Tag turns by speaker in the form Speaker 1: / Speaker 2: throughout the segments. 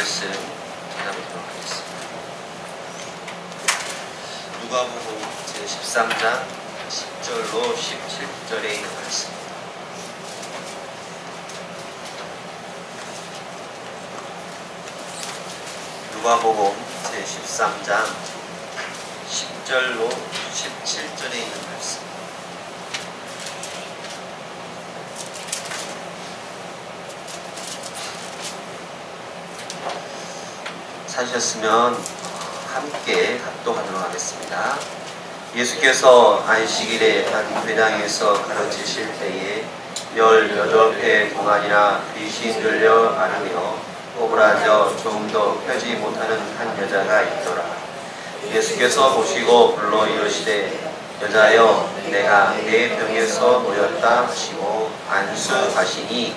Speaker 1: 말씀 찾아보도록 하겠습니다. 누가복음 제13장 10절로 17절에 있는 말씀입니다. 누가복음 제13장 10절로 17절에 있는 말씀. 찾으셨으면 함께 합독하도록 하겠습니다. 예수께서 안식일에 한 회당에서 가르치실 때에 18회 동안이나 귀신 들려 앓으며 꼬부라져 좀도 펴지 못하는 한 여자가 있더라. 예수께서 보시고 불러 이르시되 여자여 내가 내 병에서 놓였다 하시고 안수하시니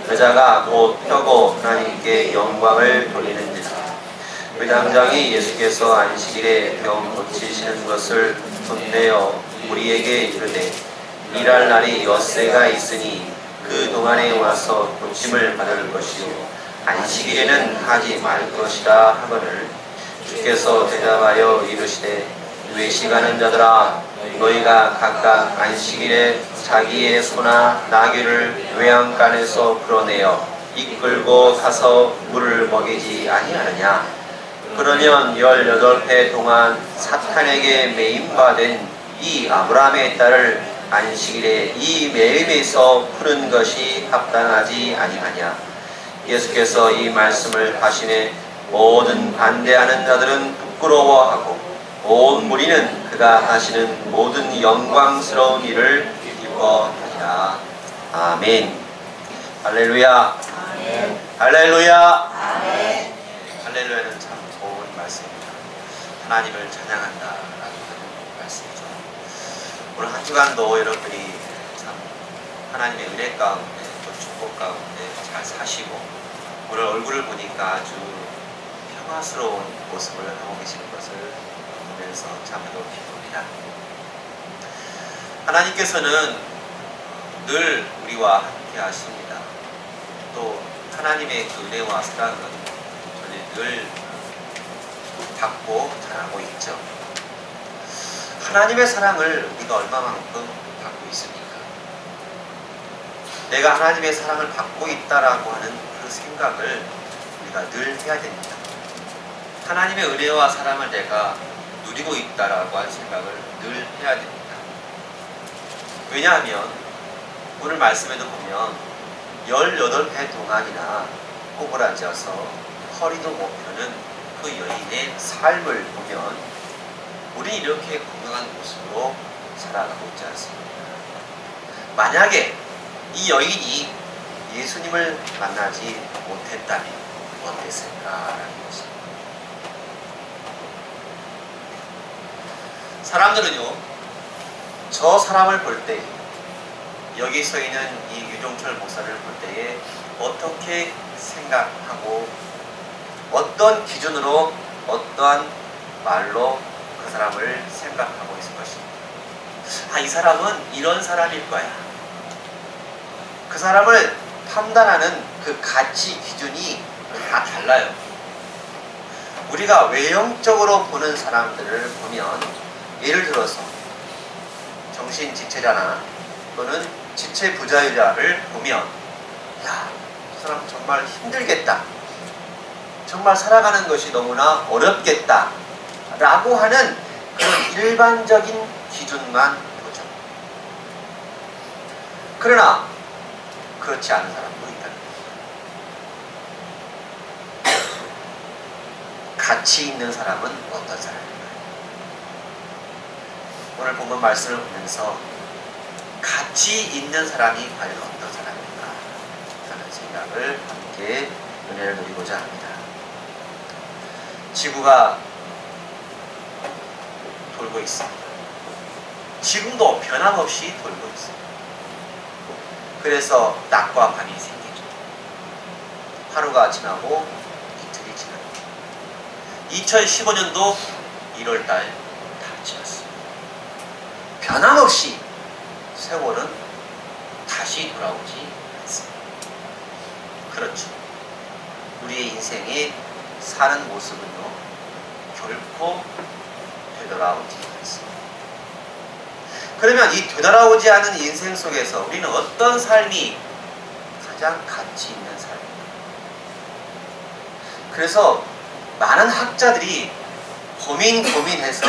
Speaker 1: 여자가 곧 펴고 하나님께 영광을 돌리는지라. 회당장이 예수께서 안식일에 병 고치시는 것을 본내어 우리에게 이르되 일할 날이 엿새가 있으니 그 동안에 와서 고침을 받을 것이요 안식일에는 하지 말 것이라 하거늘 주께서 대답하여 이르시되 외식하는 자들아 너희가 각각 안식일에 자기의 소나 나귀를 외양간에서 풀어내어 이끌고 가서 물을 먹이지 아니하느냐. 그러면 18해 동안 사탄에게 매임받은 이 아브라함의 딸을 안식일에 이 매임에서 푸는 것이 합당하지 아니하냐. 예수께서 이 말씀을 하시네 모든 반대하는 자들은 부끄러워하고 온 무리는 그가 하시는 모든 영광스러운 일을 기뻐하리라. 아멘. 할렐루야. 아멘. 할렐루야. 아멘. 할렐루야는 참 좋은 말씀입니다. 하나님을 찬양한다라는 말씀이죠. 오늘 한 주간도 여러분이 참 하나님의 은혜 가운데 또 축복 가운데 잘 사시고 오늘 얼굴을 보니까 아주 평화스러운 모습을 하고 계시는 것을 보면서 참 기쁩니다. 하나님께서는 늘 우리와 함께 하십니다. 또 하나님의 그 은혜와 사랑은 늘 받고 자라고 있죠. 하나님의 사랑을 우리가 얼마만큼 받고 있습니까? 내가 하나님의 사랑을 받고 있다라고 하는 그 생각을 우리가 늘 해야 됩니다. 하나님의 은혜와 사랑을 내가 누리고 있다라고 하는 생각을 늘 해야 됩니다. 왜냐하면 오늘 말씀에도 보면 18해 동안이나 꼬부라져서 허리도 못 펴는 그 여인의 삶을 보면 우리 이렇게 건강한 모습으로 살아가고 있지 않습니까? 만약에 이 여인이 예수님을 만나지 못했다면 어땠을까라는 것입니다. 사람들은요, 저 사람을 볼 때, 여기 서 있는 이 유종철 목사를 볼 때에 어떻게 생각하고 어떤 기준으로 어떠한 말로 그 사람을 생각하고 있을 것입니다. 이 사람은 이런 사람일 거야. 그 사람을 판단하는 그 가치 기준이 다 달라요. 우리가 외형적으로 보는 사람들을 보면 예를 들어서 정신지체자나 또는 지체부자유자를 보면 야, 그 사람 정말 힘들겠다. 정말 살아가는 것이 너무나 어렵겠다 라고 하는 그런 일반적인 기준만 보죠. 그러나 그렇지 않은 사람도 있다는 거죠. 가치 있는 사람은 어떤 사람인가요? 오늘 본문 말씀을 보면서 가치 있는 사람이 과연 어떤 사람인가 하는 생각을 함께 은혜를 누리고자 합니다. 지구가 돌고 있습니다. 지금도 변함없이 돌고 있습니다. 그래서 낮과 밤이 생기죠. 하루가 지나고 이틀이 지나고 2015년도 1월달 다 지났습니다. 변함없이 세월은 다시 돌아오지 않습니다. 그렇죠. 우리의 인생에 사는 모습은요, 결코 되돌아오지 않습니다. 그러면 이 되돌아오지 않은 인생 속에서 우리는 어떤 삶이 가장 가치 있는 삶입니다. 그래서 많은 학자들이 고민해서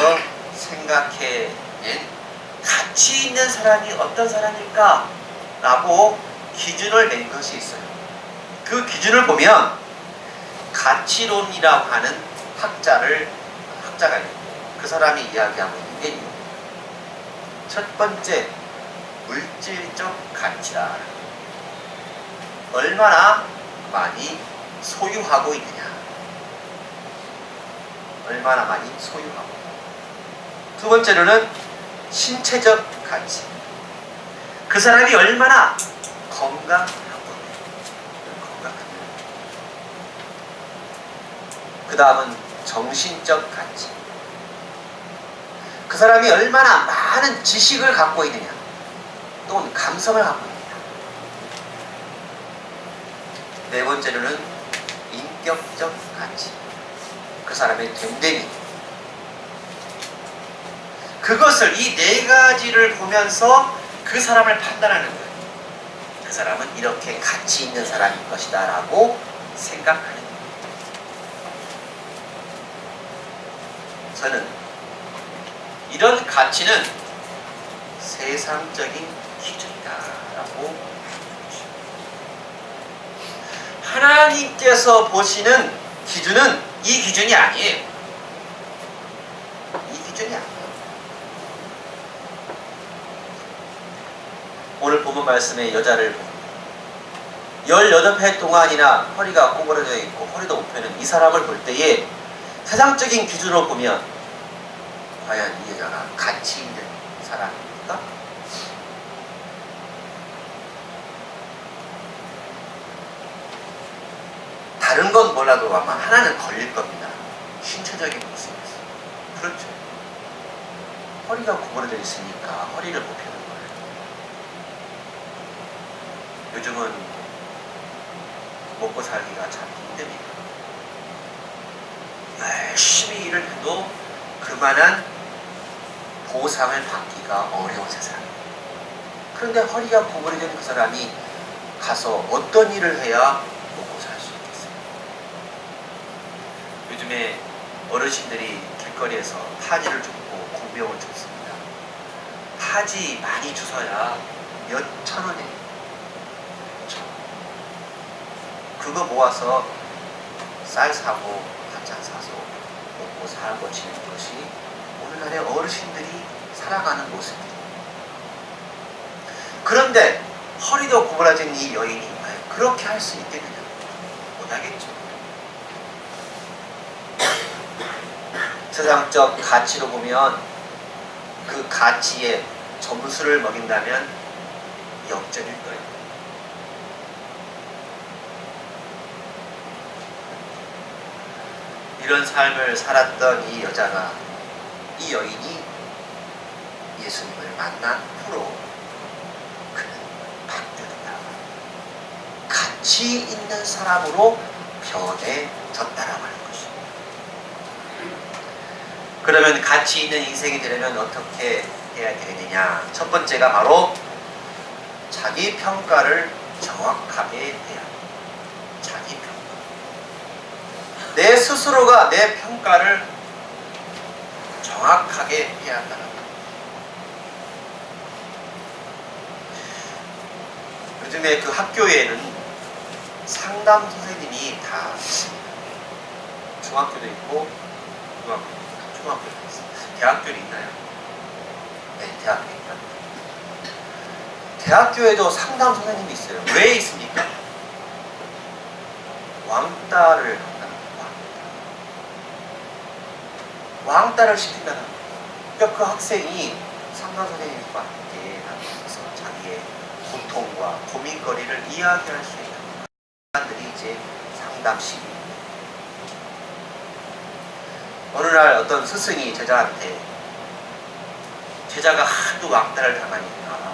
Speaker 1: 생각해낸 가치 있는 사람이 어떤 사람일까? 라고 기준을 낸 것이 있어요. 그 기준을 보면 가치론이라고 하는 학자가 있는데 그 사람이 이야기하고 있는 게 첫 번째, 물질적 가치다. 얼마나 많이 소유하고 있느냐. 얼마나 많이 소유하고. 두 번째로는 신체적 가치. 그 사람이 얼마나 건강하고. 그 다음은 정신적 가치. 그 사람이 얼마나 많은 지식을 갖고 있느냐, 또는 감성을 갖고 있느냐. 네 번째로는 인격적 가치. 그 사람의 됨됨이. 그것을, 이 네 가지를 보면서 그 사람을 판단하는 거예요. 그 사람은 이렇게 가치 있는 사람일 것이다 라고 생각하는 거예요. 저는 이런 가치는 세상적인 기준이다라고 하나님께서 보시는 기준은 이 기준이 아니에요. 이 기준이 아니에요. 오늘 본문 말씀의 여자를 봅니다. 18해 동안이나 허리가 꼬부러져 있고 허리도 못 펴는 이 사람을 볼 때에 세상적인 기준으로 보면 과연 이 여자가 가치 있는 사람입니까? 다른 건 몰라도 아마 하나는 걸릴 겁니다. 신체적인 모습에서. 그렇죠. 허리가 구부러져 있으니까 허리를 못 펴는 거예요. 요즘은 먹고 살기가 참 힘듭니다. 열심히 일을 해도 그만한 보상을 받기가 어려운 세상. 그런데 허리가 구부러진 그 사람이 가서 어떤 일을 해야 먹고 살 수 있겠어요? 요즘에 어르신들이 길거리에서 파지를 줍고 공병을 줍습니다. 파지 많이 주서야 몇 천 원에 그거 모아서 쌀 사고 반찬 사서 먹고 살고 지내는 것이 오늘날의 어르신들이 살아가는 모습입니다. 그런데 허리도 구부러진 이 여인이 그렇게 할 수 있겠느냐? 못하겠죠. 세상적 가치로 보면 그 가치에 점수를 먹인다면 역전일 거예요. 이런 삶을 살았던 이 여자가, 이 여인이 예수님을 만난 후로 그는 바뀌었다. 가치 있는 사람으로 변해졌다라고 하는 것입니다. 그러면 가치 있는 인생이 되려면 어떻게 해야 되느냐? 첫 번째가 바로 자기 평가를 정확하게 해야 합니다. 자기 평가. 내 스스로가 내 평가를 정확하게 해야 한다는 거예요. 요즘에 그 학교에는 상담 선생님이 다 있습니다. 중학교도 있고 초등학교도 있습니다. 대학교는 있나요? 네, 대학교 있나요? 대학교에도 상담 선생님이 있어요. 왜 있습니까? 왕따를 한다는 거예요. 왕따를 시킨다는 거예요. 그러니까 그 학생이 상담 선생님과 함께 나눠서 자기의 고통과 고민거리를 이야기할 수 있는 사람들이 이제 상담실이. 어느 날 어떤 스승이 제자한테, 제자가 하도 왕따를 당하니까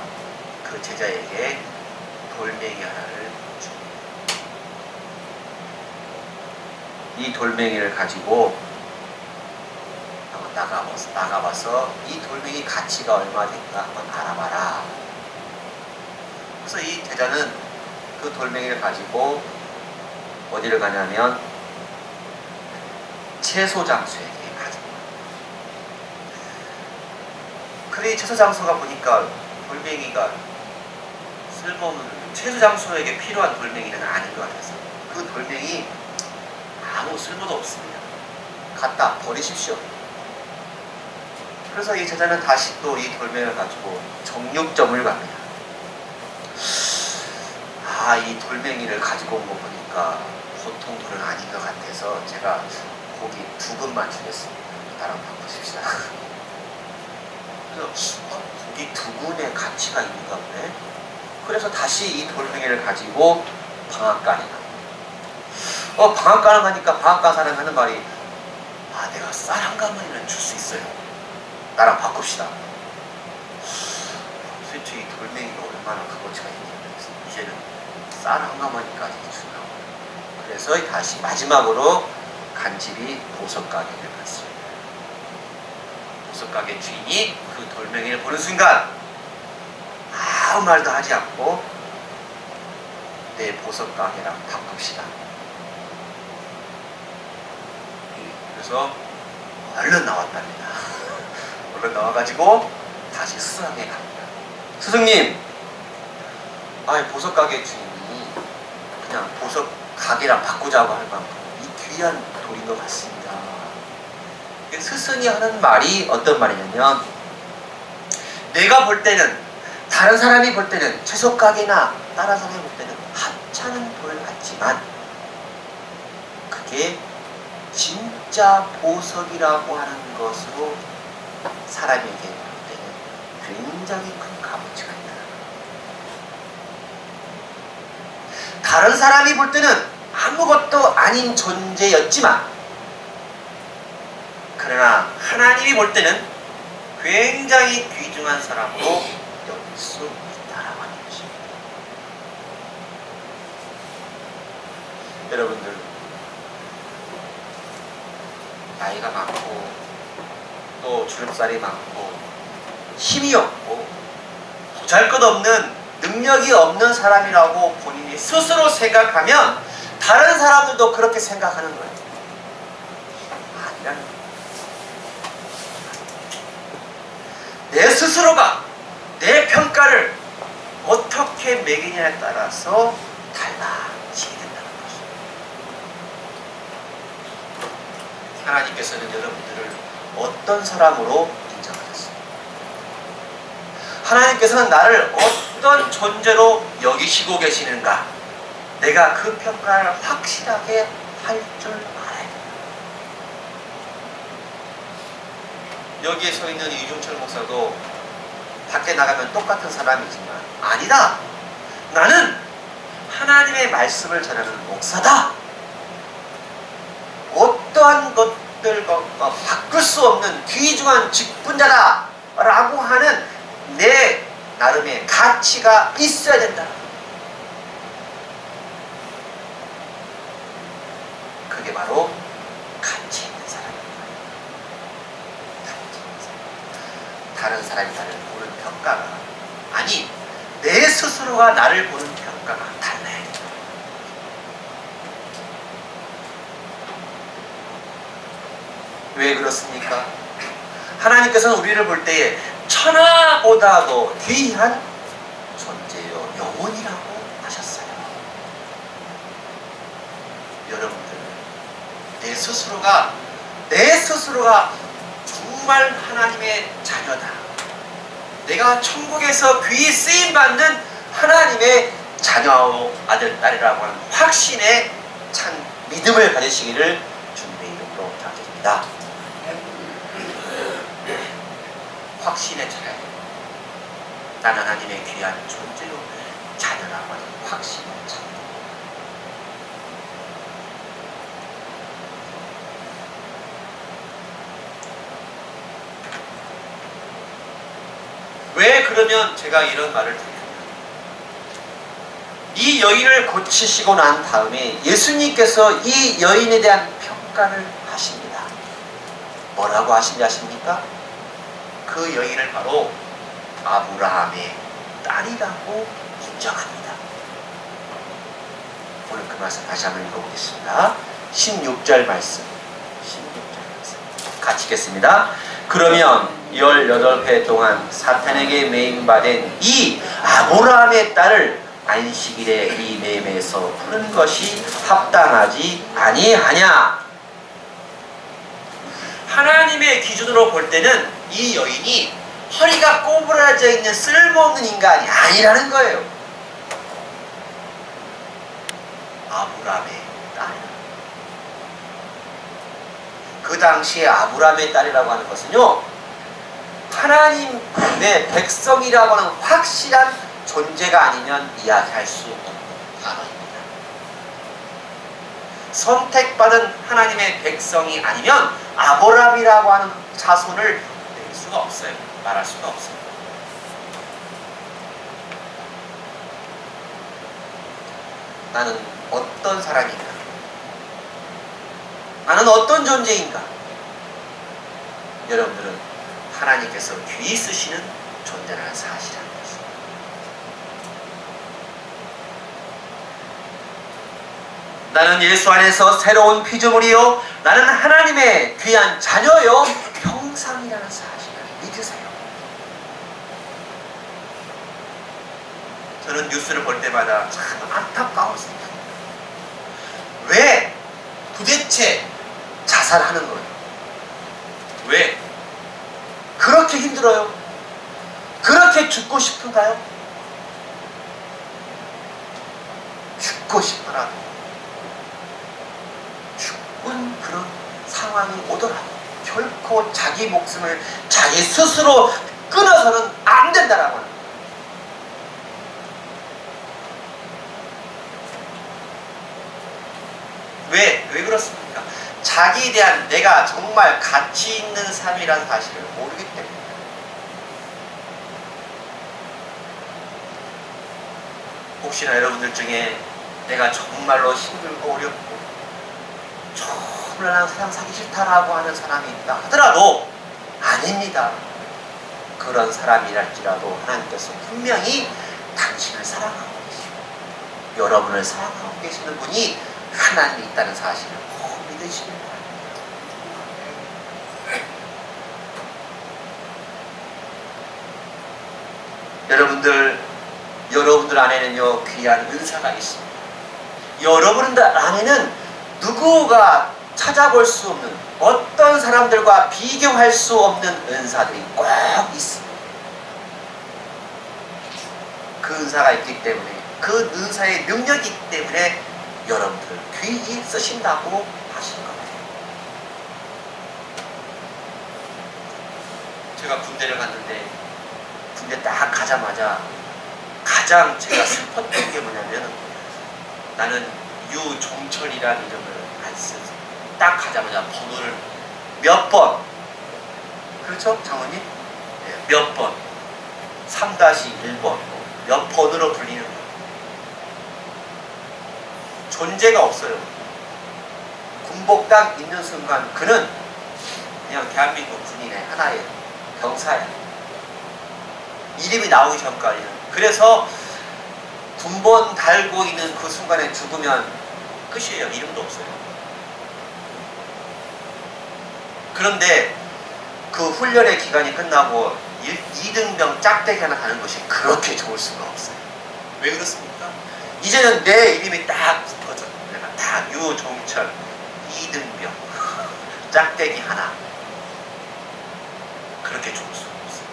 Speaker 1: 그 제자에게 돌멩이 하나를 줍니다. 이 돌멩이를 가지고 한번 나가봐서 이 돌멩이 가치가 얼마 될까 한번 알아봐라. 그래서 이 제자는 그 돌멩이를 가지고 어디를 가냐면 채소장소에게 가죠. 그래 채소장소가 보니까 돌멩이가 쓸모없는 채소장소에게 필요한 돌멩이는 아닌 것 같아서 그 돌멩이 아무 쓸모도 없습니다. 갖다 버리십시오. 그래서 이 제자는 다시 또 이 돌멩이를 가지고 정육점을 갑니다. 이 돌멩이를 가지고 온 거 보니까 보통 돌은 아닌 것 같아서 제가 고기 2근만 주겠습니다. 나랑 바꾸십시다. 그래서 고기 2근의 가치가 있는가 보네. 그래서 다시 이 돌멩이를 가지고 방앗간에 갑니다. 방앗간을 가니까 방앗간 사람이 하는 말이 내가 쌀 한 가마니는 줄 수 있어요. 나랑 바꿉시다. 도대체 이 돌멩이가 얼마나 값어치가 있냐면 이제는 쌀 한 가마니까지 준다고. 그래서 다시 마지막으로 간 집이 보석가게를 갔습니다. 보석가게 주인이 그 돌멩이를 보는 순간 아무 말도 하지 않고 내 보석가게랑 바꿉시다. 그래서 얼른 나왔답니다. 얼른 나와가지고 다시 스승에게 갑니다. 스승님, 보석가게 주인이 그냥 보석가게랑 바꾸자고 할 만큼 이 귀한 돌인 것 같습니다. 스승이 하는 말이 어떤 말이냐면 내가 볼 때는 다른 사람이 볼 때는 채소가게나 다른 사람이 볼 때는 하찮은 돌 같지만 그게 진짜 보석이라고 하는 것으로 사람에게 볼 때는 굉장히 큰 값어치가 있다. 다른 사람이 볼 때는 아무것도 아닌 존재였지만 그러나 하나님이 볼 때는 굉장히 귀중한 사람으로 여길 수 있다라고 하는 것입니다. 여러분들 나이가 많고 또 주름살이 많고 힘이 없고 보잘것없는 능력이 없는 사람이라고 본인이 스스로 생각하면 다른 사람들도 그렇게 생각하는 거예요. 아니라는 거예요. 내 스스로가 내 평가를 어떻게 매기냐에 따라서 달라지게 된다는 것입니다. 하나님께서는 여러분들을 어떤 사람으로 인정하셨습니까? 하나님께서는 나를 어떤 존재로 여기시고 계시는가? 내가 그 평가를 확실하게 할 줄 알아야 된다. 여기에 서 있는 이중철 목사도 밖에 나가면 똑같은 사람이지만 아니다. 나는 하나님의 말씀을 전하는 목사다. 어떠한 것들과 바꿀 수 없는 귀중한 직분자다 라고 하는 내 나름의 가치가 있어야 된다. 그게 바로 가치 있는 사람입니다. 가치 있는 사람. 다른 사람이 나를 보는 평가가 아니 내 스스로가 나를 보는 평가가 달라야 된다. 왜 그렇습니까? 하나님께서는 우리를 볼 때에 천하보다도 귀한 존재요 영혼이라고 하셨어요. 여러분들 내 스스로가 정말 하나님의 자녀다. 내가 천국에서 귀히 쓰임받는 하나님의 자녀 아들 딸이라고 하는 확신의 찬 믿음을 가지시기를 주님의 이름으로 부탁드립니다. 확신의 자녀. 나는 하나님의 귀한 존재로 자녀라고 하는 확신의 자녀. 왜 그러면 제가 이런 말을 드리냐면 이 여인을 고치시고 난 다음에 예수님께서 이 여인에 대한 평가를 하십니다. 뭐라고 하신지 아십니까? 그 여인을 바로 아브라함의 딸이라고 인정합니다. 오늘 그 말씀 다시 한번 읽어보겠습니다. 16절 말씀. 16절 말씀. 같이 읽겠습니다. 그러면 18해 동안 사탄에게 매임받은 이 아브라함의 딸을 안식일에 이 매매에서 푸는 것이 합당하지 아니하냐? 하나님의 기준으로 볼 때는 이 여인이 허리가 꼬부라져 있는 쓸모없는 인간이 아니라는 거예요. 아브라함의 딸. 그 당시에 아브라함의 딸이라고 하는 것은요, 하나님의 백성이라고 하는 확실한 존재가 아니면 이야기할 수 없는 단어입니다. 선택받은 하나님의 백성이 아니면 아브라함이라고 하는 자손을 낼 수가 없어요. 말할 수가 없어요. 나는 어떤 사람인가? 나는 어떤 존재인가? 여러분들은 하나님께서 귀히 쓰시는 존재라는 사실이라는 것입니다. 나는 예수 안에서 새로운 피조물이요, 나는 하나님의 귀한 자녀요, 형상이라는 사실을 믿으세요. 저는 뉴스를 볼 때마다 참 안타까웠습니다. 왜 도대체 자살하는 거예요? 왜? 그렇게 힘들어요? 그렇게 죽고 싶은가요? 죽고 싶더라도 죽은 그런 상황이 오더라도 결코 자기 목숨을 자기 스스로 끊어서는 안 된다라고 합니다. 왜 그렇습니까? 자기에 대한 내가 정말 가치 있는 삶이라는 사실을 모르기 때문에. 혹시나 여러분들 중에 내가 정말로 힘들고 어렵고 정말 나는 세상 사기 싫다라고 하는 사람이 있다 하더라도 아닙니다. 그런 사람이랄지라도 하나님께서 분명히 당신을 사랑하고 계시고 여러분을 사랑하고 계시는 분이 하나님이 있다는 사실을 꼭 믿으시길 바랍니다. 여러분들 안에는요, 귀한 은사가 있습니다. 여러분들 안에는 누구가 찾아볼 수 없는, 어떤 사람들과 비교할 수 없는 은사들이 꼭 있습니다. 그 은사가 있기 때문에, 그 은사의 능력이 있기 때문에 여러분들 귀히 쓰신다고 하신 거예요. 제가 군대를 갔는데 군대 딱 가자마자 가장 제가 슬펐던 게 뭐냐면, 나는 유종철이라는 이름을 안 쓰고 딱 가자마자 번호를 몇 번, 그렇죠 장모님? 네, 몇 번, 3-1번 몇 번으로 불리는 거예요. 존재가 없어요. 군복당 있는 순간 그는 그냥 대한민국 군인의 하나의 병사예요. 이름이 나오기 전까지는. 그래서 군번 달고 있는 그 순간에 죽으면 끝이에요. 이름도 없어요. 그런데 그 훈련의 기간이 끝나고 2등병 짝대기 하나 가는 것이 그렇게 좋을 수가 없어요. 왜 그렇습니까? 이제는 내 이름이 딱 붙어져. 내가 딱 유종철 2등병 짝대기 하나. 그렇게 좋을 수가 없어요.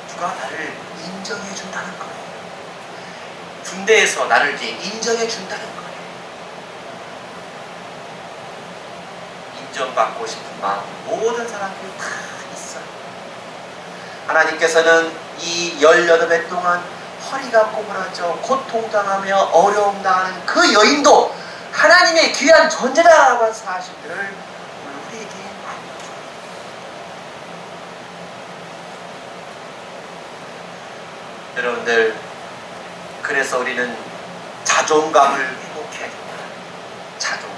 Speaker 1: 누가 나를 인정해 준다는 거예요. 군대에서 나를 이제 인정해 준다는 거예요. 인정받고 싶은 마음 모든 사람들이 다 있어요. 하나님께서는 이 18해 동안 허리가 꼬부라져 고통당하며 어려움 당하는 그 여인도 하나님의 귀한 존재다라고 하는 사실들을 오늘 우리에게 알려줘요. 여러분들, 그래서 우리는 자존감을 회복해야 된다. 자존감.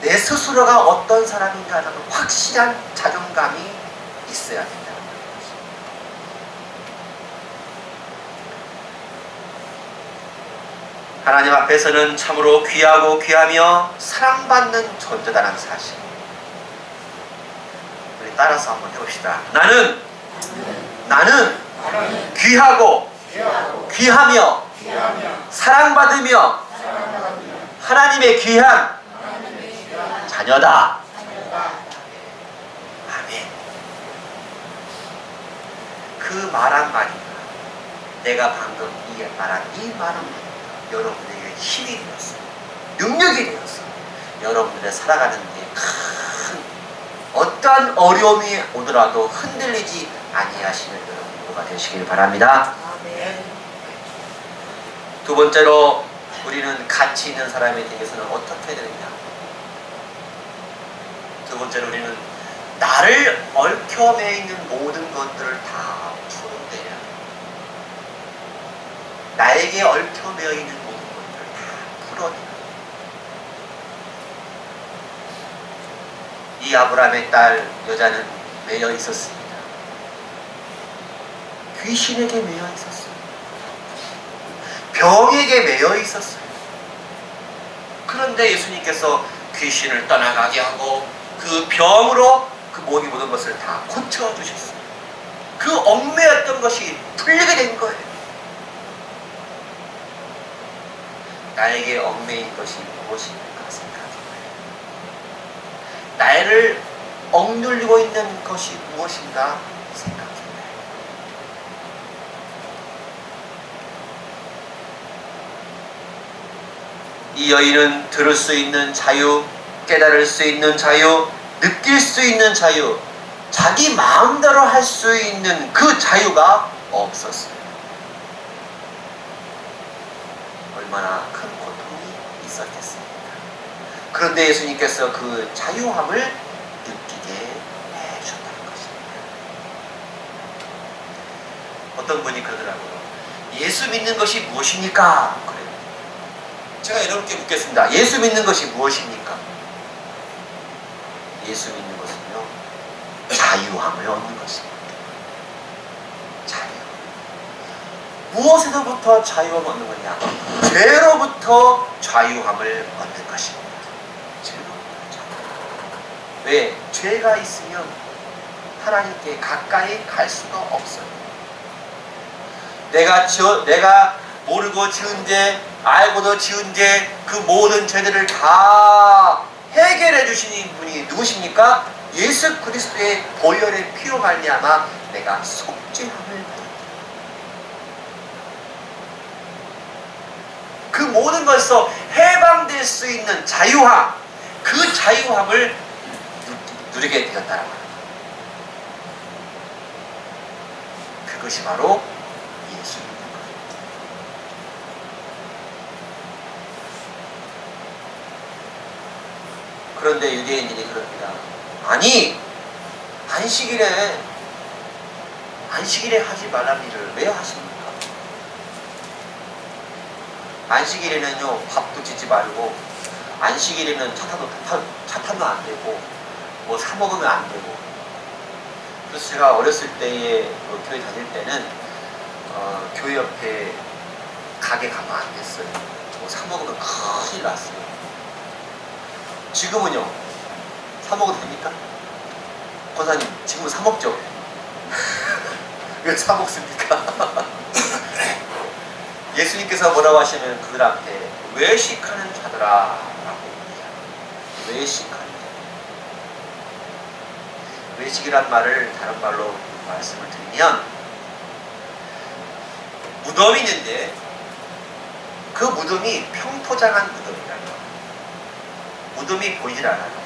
Speaker 1: 내 스스로가 어떤 사람인가 하는 확실한 자존감이 있어야 된다는 거죠. 하나님 앞에서는 참으로 귀하고 귀하며 사랑받는 존재다는 사실. 우리 따라서 한번 해봅시다. 나는 귀하고 귀하며 사랑받으며 하나님의 귀한 자녀다. 아멘. 그 말 한마디가, 내가 방금 말한 이 말 한마디가 여러분에게 힘이 되었어, 능력이 되었어. 여러분들의 살아가는 데 큰 어떠한 어려움이 오더라도 흔들리지 아니하시는 여러분들과 되시길 바랍니다.
Speaker 2: 아멘.
Speaker 1: 두 번째로 우리는 가치 있는 사람이 되기 위해서는 어떻게 해야 되느냐? 두 번째로 우리는 나를 얽혀매 있는 모든 것들을 다 풀어내야 돼. 나에게 얽혀매어 있는 모든 것들을 다 풀어내야 돼. 이 아브라함의 딸 여자는 매여 있었습니다. 귀신에게 매여 있었어요. 병에게 매여 있었어요. 그런데 예수님께서 귀신을 떠나가게 하고 그 병으로 그 몸이 모든 것을 다 고쳐주셨어요. 그 얽매였던 것이 풀리게 된 거예요. 나에게 얽매인 것이 무엇인가 생각해봐요. 나를 억눌리고 있는 것이 무엇인가 생각해봐요. 이 여인은 들을 수 있는 자유, 깨달을 수 있는 자유, 느낄 수 있는 자유, 자기 마음대로 할 수 있는 그 자유가 없었어요. 얼마나 큰 고통이 있었겠습니까? 그런데 예수님께서 그 자유함을 느끼게 해주셨다는 것입니다. 어떤 분이 그러더라고요. 예수 믿는 것이 무엇입니까? 그래요. 제가 이렇게 묻겠습니다. 예수 믿는 것이 무엇입니까? 예수 믿는 것은요, 자유함을 얻는 것입니다. 자유. 무엇에서부터 자유함을 얻는 거냐? 죄로부터 자유함을 얻는 것입니다. 죄로부터 자유. 왜? 죄가 있으면 하나님께 가까이 갈 수가 없어요. 내가 모르고 지은 죄, 알고도 지은 죄, 그 모든 죄들을 다 해결해 주시는 분이 누구십니까? 예수 그리스도의 보혈의 피로 말미암아 내가 속죄함을 받았다. 그 모든 것에서 해방될 수 있는 자유함, 그 자유함을 누리게 되었다라고 합니다. 그것이 바로 예수입니다. 그런데 유대인들이 그럽니다. 아니, 안식일에 하지 말라는 일을 왜 하십니까? 안식일에는요, 밥도 짓지 말고, 안식일에는 차 타면 안 되고, 뭐 사 먹으면 안 되고. 그래서 제가 어렸을 때에 교회 다닐 때는 교회 옆에 가게 가면 안 됐어요. 뭐 사 먹으면 큰일 났어요. 지금은요, 사 먹어도 됩니까? 권사님, 지금은 사 먹죠? 왜 사 먹습니까? 예수님께서 뭐라고 하시면 그들한테 외식하는 자들아 라고 얘기합니다. 외식하는 자. 외식이란 말을 다른 말로 말씀을 드리면, 무덤이 있는데 그 무덤이 평토장한 무덤이라는 거예요. 무덤이 보이질 않아요.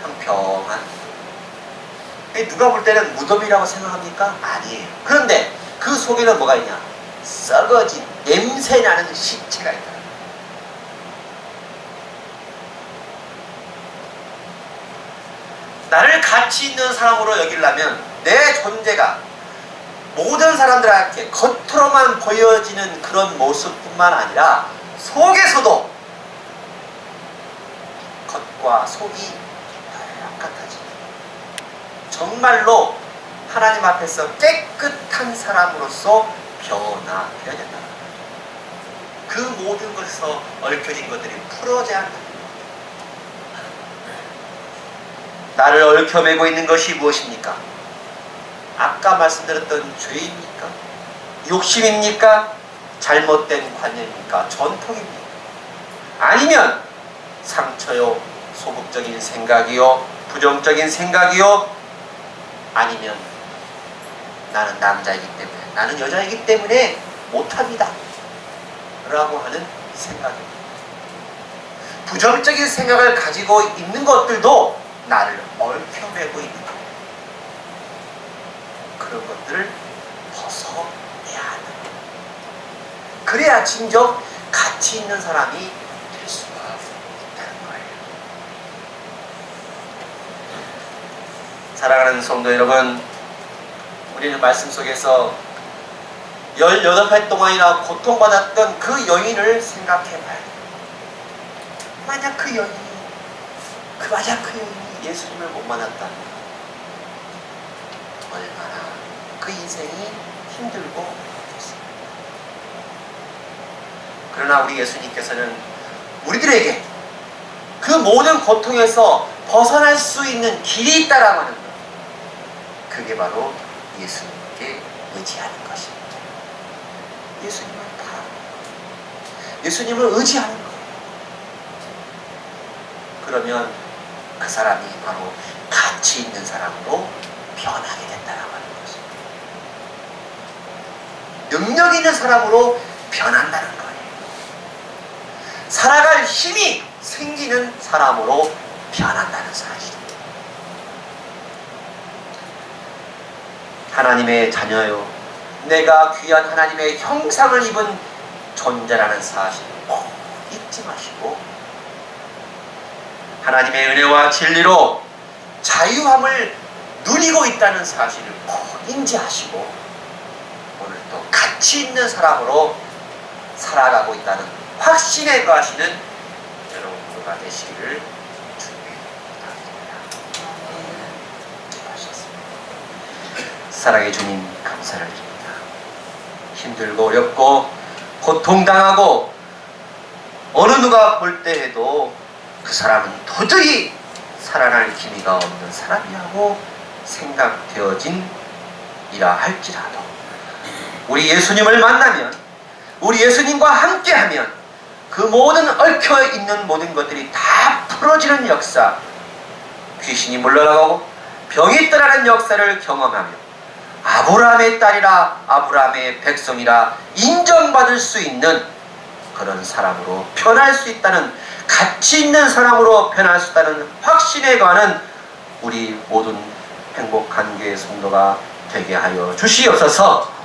Speaker 1: 평평한 무덤. 누가 볼 때는 무덤이라고 생각합니까? 아니에요. 그런데 그 속에는 뭐가 있냐? 썩어진 냄새나는 시체가 있다. 나를 가치 있는 사람으로 여기려면 내 존재가 모든 사람들한테 겉으로만 보여지는 그런 모습뿐만 아니라 속에서도 겉과 속이 똑같아지고 정말로 하나님 앞에서 깨끗한 사람으로서 변화해야 된다. 그 모든 것에서 얽혀진 것들이 풀어져야 한다. 나를 얽혀매고 있는 것이 무엇입니까? 아까 말씀드렸던 죄입니까? 욕심입니까? 잘못된 관념입니까? 전통입니까? 아니면 상처요, 소극적인 생각이요, 부정적인 생각이요, 아니면 나는 남자이기 때문에, 나는 여자이기 때문에 못합니다 라고 하는 생각입니다. 부정적인 생각을 가지고 있는 것들도 나를 얽혀매고 있는 거예요. 그런 것들을 벗어내야 하는 거예요. 그래야 진정 가치 있는 사람이 될 수가 있다는 거예요. 사랑하는 성도 여러분, 우리는 말씀 속에서 18해 동안이나 고통받았던 그 여인을 생각해봐야 돼요. 만약 그 여인이 예수님을 못 만났다면 얼마나 그 인생이 힘들고 어렵겠습니까? 그러나 우리 예수님께서는 우리들에게 그 모든 고통에서 벗어날 수 있는 길이 있다라고 하는 것, 그게 바로 예수님께 의지하는 것입니다. 예수님을 바라보는 거예요. 예수님을 의지하는 거예요. 그러면 그 사람이 바로 가치 있는 사람으로 변하게 된다라고 하는 것입니다. 능력 있는 사람으로 변한다는 거예요. 살아갈 힘이 생기는 사람으로 변한다는 사실입니다. 하나님의 자녀요, 내가 귀한 하나님의 형상을 입은 존재라는 사실을 꼭 잊지 마시고, 하나님의 은혜와 진리로 자유함을 누리고 있다는 사실을 꼭 인지하시고, 오늘도 가치 있는 사람으로 살아가고 있다는 확신에 거하시는 여러분들과 되시기를 주님의 부탁드립니다. 기도하셨습니다. 사랑의 주님, 감사를 드립니다. 힘들고 어렵고 고통당하고 어느 누가 볼 때 해도 그 사람은 도저히 살아날 기미가 없는 사람이라고 생각되어진 이라 할지라도, 우리 예수님을 만나면, 우리 예수님과 함께하면 그 모든 얽혀있는 모든 것들이 다 풀어지는 역사, 귀신이 물러나가고 병이 떠나는 역사를 경험하며 아브라함의 딸이라, 아브라함의 백성이라 인정받을 수 있는 그런 사람으로 변할 수 있다는, 가치 있는 사람으로 변할 수 있다는 확신에 관한 우리 모든 행복한 교회 성도가 되게 하여 주시옵소서.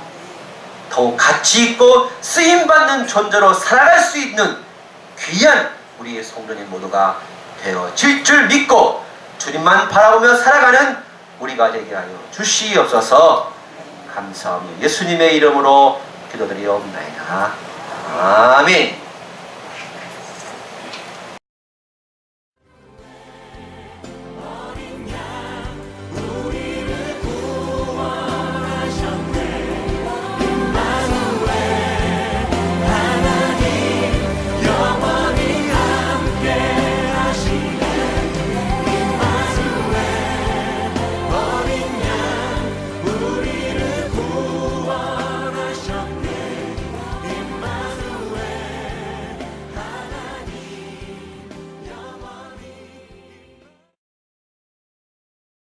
Speaker 1: 더욱 가치 있고 쓰임받는 존재로 살아갈 수 있는 귀한 우리의 성도님 모두가 되어질 줄 믿고 주님만 바라보며 살아가는 우리가 되게 하여 주시옵소서. 감사하며 예수님의 이름으로 기도드리옵나이다. 아멘.